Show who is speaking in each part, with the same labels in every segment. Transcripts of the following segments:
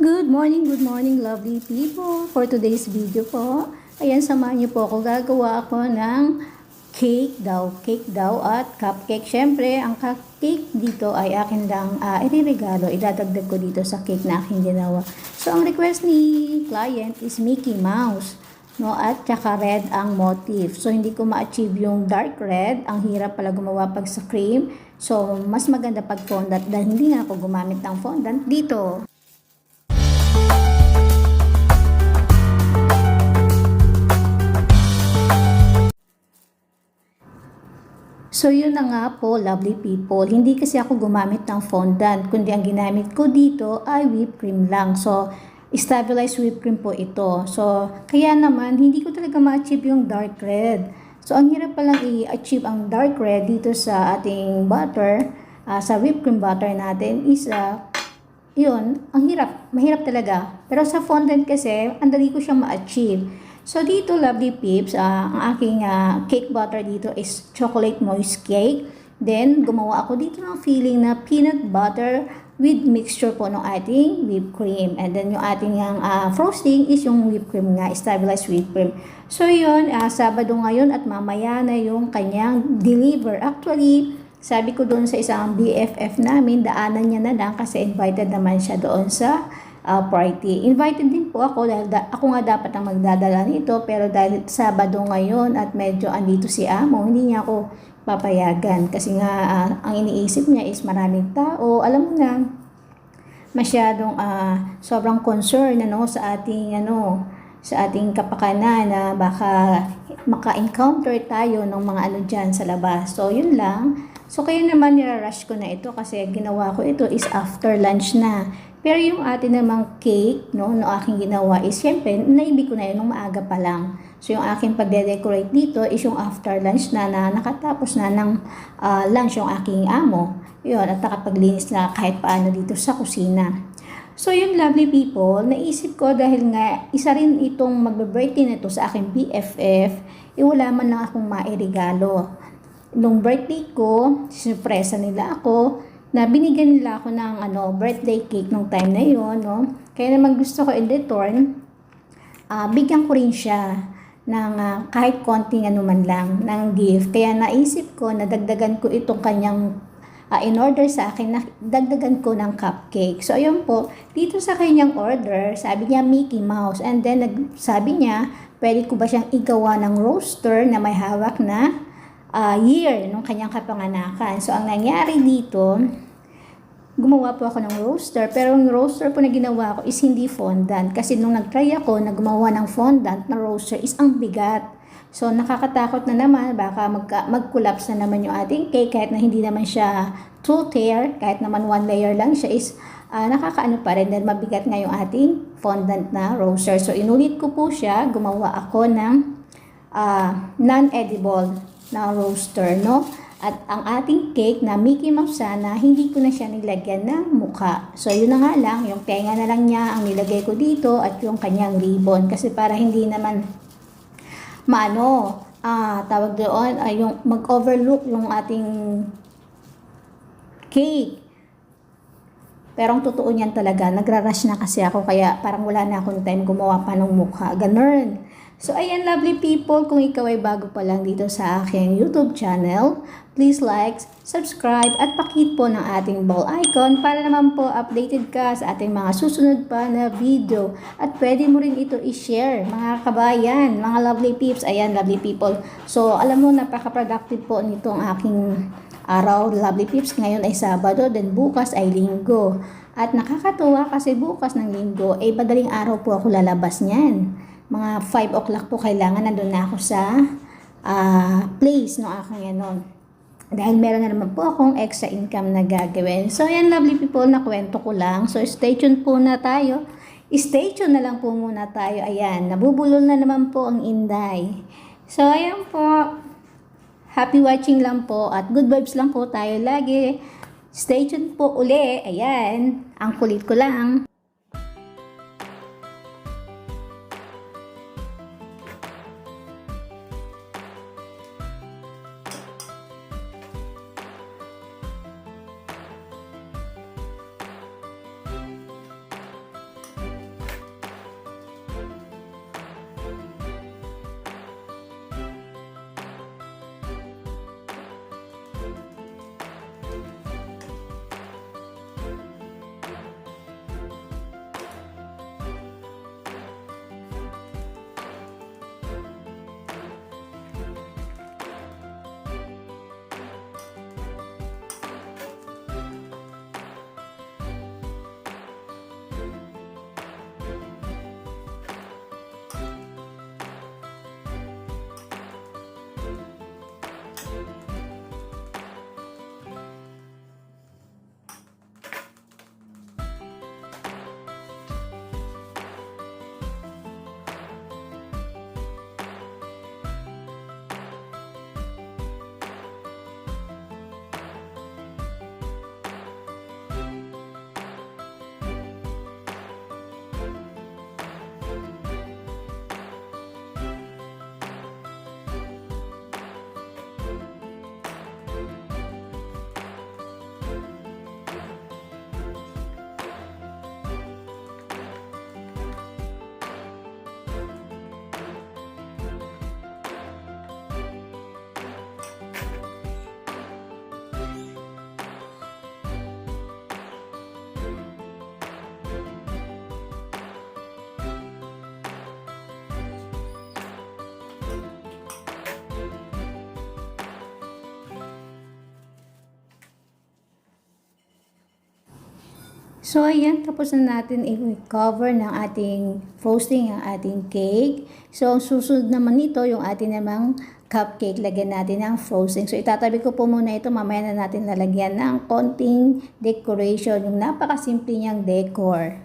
Speaker 1: Good morning, lovely people. For today's video po, ayan, samahan niyo po ako. Gagawa ako ng cake daw at cupcake. Siyempre, ang cupcake dito ay akin lang iririgalo. Idadagdag ko dito sa cake na aking ginawa. So, ang request ni client is Mickey Mouse. No, at tsaka red ang motif. So, hindi ko ma-achieve yung dark red. Ang hirap pala gumawa pag sa cream. So, mas maganda pag fondant dahil hindi nga ako gumamit ng fondant dito. So, yun na nga po, lovely people. Hindi kasi ako gumamit ng fondant, kundi ang ginamit ko dito ay whipped cream lang. So, stabilized whipped cream po ito. So, kaya naman, hindi ko talaga ma-achieve yung dark red. So, ang hirap palang i-achieve ang dark red dito sa ating butter, sa whipped cream butter natin is, yun, ang hirap. Mahirap talaga. Pero sa fondant kasi, ang dali ko siyang ma-achieve. So, dito, lovely peeps, ang aking cake butter dito is chocolate moist cake. Then, gumawa ako dito ng filling na peanut butter with mixture po ng ating whipped cream. And then, yung ating frosting is yung whipped cream nga, stabilized whipped cream. So, yun, Sabado ngayon at mamaya na yung kanyang deliver. Actually, sabi ko doon sa isang BFF namin, daanan niya na lang kasi invited naman siya doon sa party. Invited din po ako dahil ako nga dapat ang magdadala nito, pero dahil Sabado ngayon at medyo andito si Amo, hindi niya ako papayagan kasi nga ang iniisip niya is maraming tao. Alam mo na, masyadong sobrang concern sa ating sa ating kapakanan na baka maka-encounter tayo ng mga diyan sa labas. So, yun lang. So, kaya naman nirarush ko na ito kasi ginawa ko ito is after lunch na. Pero yung atin namang cake, no aking ginawa is syempre, naibig ko na yun nung maaga pa lang. So, yung aking pagde-decorate dito is yung after lunch na nakatapos na ng lunch yung aking amo. Yun, at nakapaglinis na kahit paano dito sa kusina. So, yun, lovely people, naisip ko dahil nga isa rin itong magbe-birthday na ito sa aking BFF, wala man lang akong mairegalo. Nung birthday ko, sinurpresa nila ako, na binigyan nila ako ng birthday cake nung time na yon, no? Kaya naman gusto ko in return, bigyan ko rin siya ng kahit konting man lang ng gift. Kaya naisip ko na dagdagan ko itong kanyang in order sa akin, na dagdagan ko ng cupcake. So, ayun po, dito sa kanyang order, sabi niya Mickey Mouse. And then, sabi niya, pwede ko ba siyang igawa ng roaster na may hawak na year nung kanyang kapanganakan. So, ang nangyari dito, gumawa po ako ng roaster, pero yung roaster po na ginawa ko is hindi fondant. Kasi nung nag-try ako na gumawa ng fondant na roaster is ang bigat. So, nakakatakot na naman, baka mag-collapse na naman yung ating cake kahit na hindi naman siya two tier, kahit naman one layer lang siya is nakakaano pa rin dahil mabigat nga yung ating fondant na roaster. So, inulit ko po siya, gumawa ako ng non-edible na roaster, no? At ang ating cake na Mickey Mouse sana, hindi ko na siya nilagyan ng mukha. So, yun na nga lang, yung tenga na lang niya ang nilagay ko dito at yung kanyang ribbon. Kasi para hindi naman tawag doon, yung mag-overlook yung ating cake. Pero ang totoo niyan talaga, nagra-rush na kasi ako, kaya parang wala na akong time gumawa pa ng mukha. Ganun. So, ayan, lovely people, kung ikaw ay bago pa lang dito sa aking YouTube channel, please like, subscribe, at pakit po ng ating bell icon para naman po updated ka sa ating mga susunod pa na video. At pwede mo rin ito i-share, mga kabayan, mga lovely peeps. Ayan, lovely people. So, alam mo, napaka-productive po nitong aking araw, lovely peeps. Ngayon ay Sabado, then bukas ay Linggo. At nakakatuwa kasi bukas ng Linggo, madaling araw po ako lalabas niyan. Mga 5 o'clock po kailangan nandun na ako sa place ng aking dahil meron na naman po akong extra income na gagawin. So, ayan, lovely people, nakwento ko lang. So, stay tuned po na tayo. Stay tuned na lang po muna tayo. Ayan, nabubulol na naman po ang Inday. So, ayan po. Happy watching lang po at good vibes lang po tayo lagi. Stay tuned po uli. Ayan, ang kulit ko lang. So, ayan, tapos na natin i-cover ng ating frosting ang ating cake. So, susunod naman nito yung ating namang cupcake. Lagyan natin ng frosting. So, itatabi ko po muna ito. Mamaya na natin lalagyan ng konting decoration. Yung napakasimple niyang decor.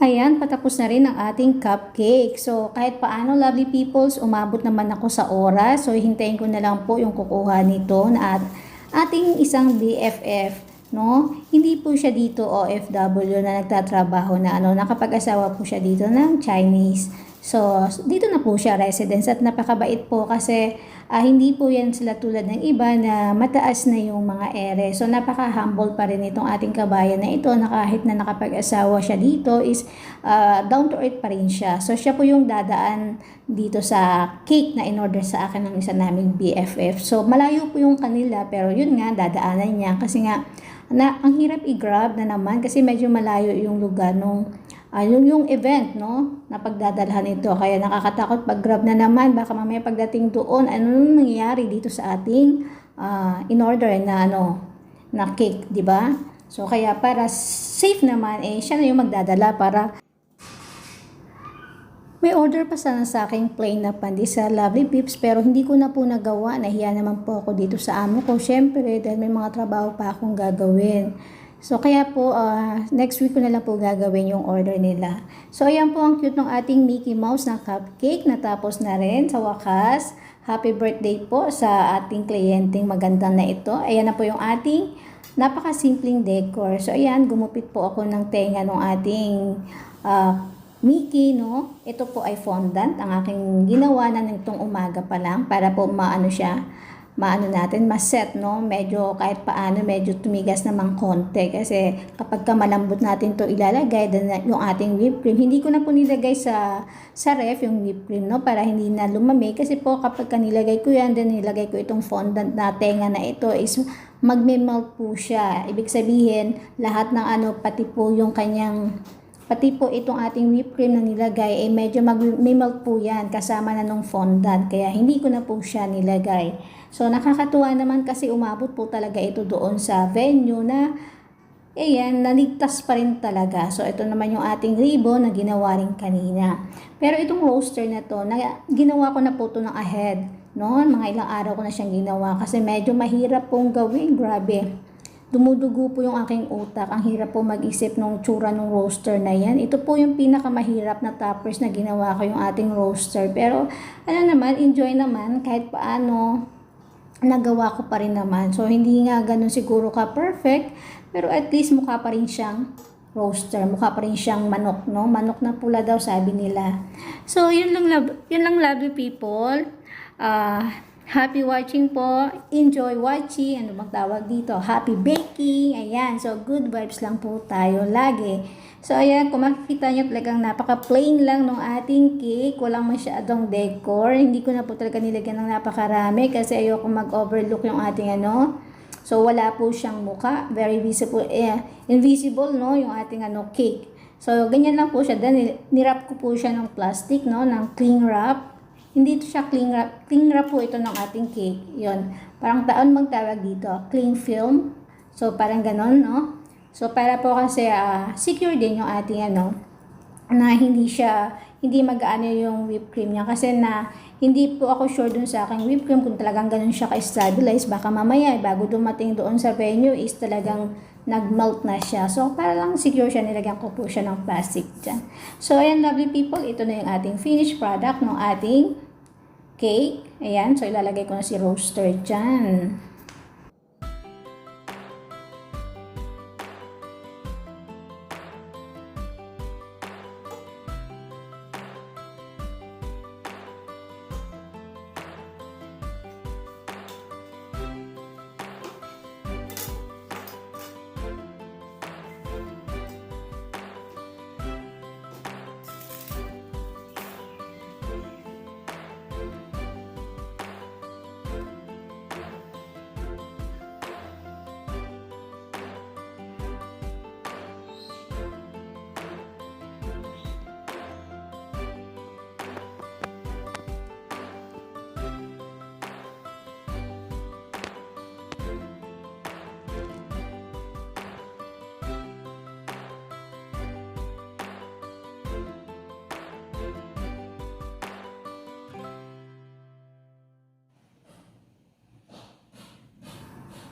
Speaker 1: Ayan, patapos na rin ang ating cupcake. So, kahit paano, lovely peoples, umabot naman ako sa oras. So, hintayin ko na lang po yung kukuha nito na ating isang BFF, no? Hindi po siya dito OFW na nagtatrabaho na nakapag-asawa po siya dito ng Chinese. So, dito na po siya residence at napakabait po kasi hindi po yan sila tulad ng iba na mataas na yung mga ere. So, napaka-humble pa rin itong ating kabayan na ito na kahit na nakapag-asawa siya dito is down to earth pa rin siya. So, siya po yung dadaan dito sa cake na in-order sa akin ng isa naming BFF. So, malayo po yung kanila pero yun nga, dadaanan niya kasi nga ang hirap i-grab na naman kasi medyo malayo yung lugar nung yung event, no, na pagdadalhan ito. Kaya nakakatakot pag grab na naman. Baka mamaya pagdating doon, ano nangyayari dito sa ating in-order na na cake, di ba? So, kaya para safe naman, siya na yung magdadala para may order pa sana sa aking plain na pandesal sa Lovely Pips pero hindi ko na po nagawa. Nahiya naman po ako dito sa amo ko. Syempre, dahil may mga trabaho pa akong gagawin. So, kaya po, next week ko na lang po gagawin yung order nila. So, ayan po ang cute ng ating Mickey Mouse na cupcake. Natapos na rin sa wakas. Happy birthday po sa ating kliyenteng magandang na ito. Ayan na po yung ating napakasimpleng decor. So, ayan, gumupit po ako ng tenga ng ating Mickey, no? Ito po ay fondant. Ang aking ginawa na nitong umaga pa lang para po maset, no? Medyo kahit paano, medyo tumigas naman konti. Kasi kapag malambot natin to ilalagay, yung ating whipped cream, hindi ko na po nilagay sa ref yung whipped cream, no? Para hindi na lumamig. Kasi po kapag nilagay ko yan, then nilagay ko itong fondant na tenga na ito is magme-melt po siya. Ibig sabihin, lahat ng pati po yung kanyang pati po itong ating whipped cream na nilagay, medyo mag-melt po yan kasama na nung fondant. Kaya hindi ko na po siya nilagay. So, nakakatuwa naman kasi umabot po talaga ito doon sa venue na, naligtas pa rin talaga. So, ito naman yung ating ribbon na ginawa rin kanina. Pero itong roaster na to, ginawa ko na po ito ng ahead. No? Mga ilang araw ko na siyang ginawa kasi medyo mahirap pong gawin. Grabe. Dumudugo po yung aking utak. Ang hirap po mag-isip ng tsura ng roaster na yan. Ito po yung pinakamahirap na toppers na ginawa ko yung ating roaster. Pero, enjoy naman kahit paano nagawa ko pa rin naman. So, hindi nga ganun siguro ka perfect. Pero at least mukha pa rin siyang roaster. Mukha pa rin siyang manok, no? Manok na pula daw sabi nila. So, yun lang lovely people. Happy watching po. Enjoy watching. Ano bang tawag dito? Happy baking. Ayan. So, good vibes lang po tayo lagi. So, ayan. Kung makikita nyo talagang napaka-plain lang ng ating cake. Walang masyadong decor. Hindi ko na po talaga nilagyan ng napakarami kasi ayoko mag-overlook yung ating So, wala po siyang muka. Very visible. Invisible, no? Yung ating cake. So, ganyan lang po siya. Then, nirap ko po siya ng plastic, no? Ng cling wrap. Hindi ito siya cling wrap. Cling wrap po ito ng ating cake. Yon. Parang taon bang tawag dito? Cling film. So, parang ganon, no? So, para po kasi secure din yung ating na hindi mag-ano yung whipped cream niya. Kasi hindi po ako sure dun sa aking whipped cream kung talagang ganon siya ka-stabilize. Baka mamaya, bago dumating doon sa venue is talagang nag-melt na siya. So, para lang secure siya, nilagyan ko po siya ng plastic dyan. So, ayan, lovely people, ito na yung ating finished product ng ating cake. Ayan, so ilalagay ko na si roaster dyan.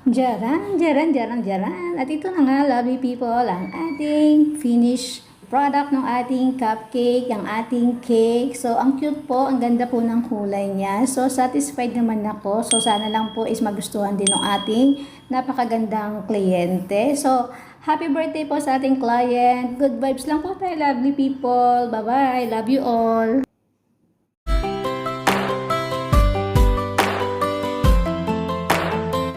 Speaker 1: Jaran, jaran, jaran, jaran. At ito na nga, lovely people, ang ating finished product ng ating cupcake, ang ating cake. So, ang cute po, ang ganda po ng kulay niya. So, satisfied naman ako. So, sana lang po is magustuhan din ng ating napakagandang kliyente. So, happy birthday po sa ating client. Good vibes lang po tayo, lovely people. Bye-bye. Love you all.